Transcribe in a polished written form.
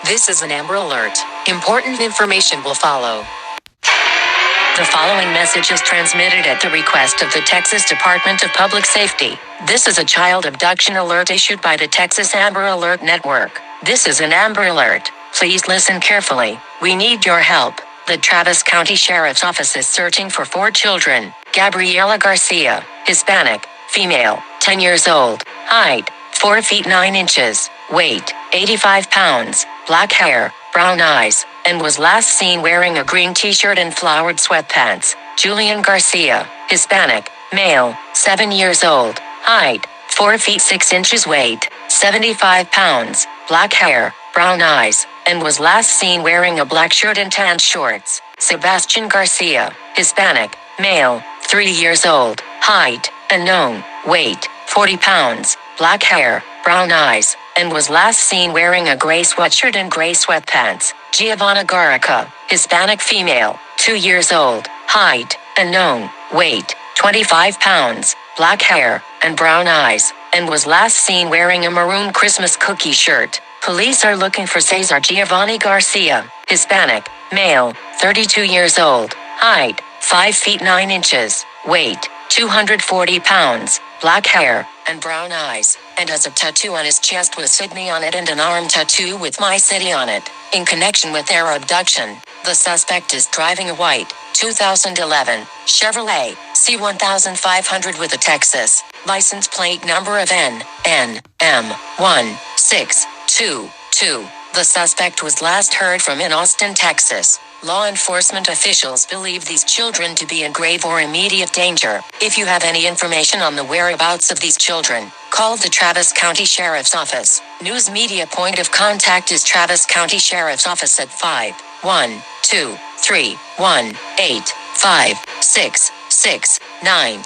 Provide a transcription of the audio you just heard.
This is an Amber Alert. Important information will follow. The following message is transmitted at the request of the Texas Department of Public Safety. This is a child abduction alert issued by the Texas Amber Alert Network. This is an Amber Alert. Please listen carefully. We need your help. The Travis County Sheriff's Office is searching for 4 children. Gabriela Garcia, Hispanic, female, 10 years old, height, 4 feet 9 inches, weight, 85 pounds, black hair, brown eyes, and was last seen wearing a green t-shirt and flowered sweatpants. Julian Garcia, Hispanic, male, 7 years old, height, 4 feet 6 inches, weight, 75 pounds, black hair, brown eyes, and was last seen wearing a black shirt and tan shorts. Sebastian Garcia, Hispanic, male, 3 years old, height, unknown, weight, 40 pounds, black hair, brown eyes, and was last seen wearing a gray sweatshirt and gray sweatpants. Giovanna Garica, Hispanic female, 2 years old, height, unknown, weight, 25 pounds, black hair, and brown eyes, and was last seen wearing a maroon Christmas cookie shirt. Police are looking for Cesar Giovanni Garcia, Hispanic, male, 32 years old, height, 5 feet 9 inches, weight, 240 pounds, black hair, and brown eyes, and has a tattoo on his chest with Sydney on it and an arm tattoo with My City on it. In connection with their abduction, the suspect is driving a white, 2011, Chevrolet C1500 with a Texas license plate number of NM1622. The suspect was last heard from in Austin, Texas. Law enforcement officials believe these children to be in grave or immediate danger. If you have any information on the whereabouts of these children, call the Travis County Sheriff's Office. News media point of contact is Travis County Sheriff's Office at 512-318-5669.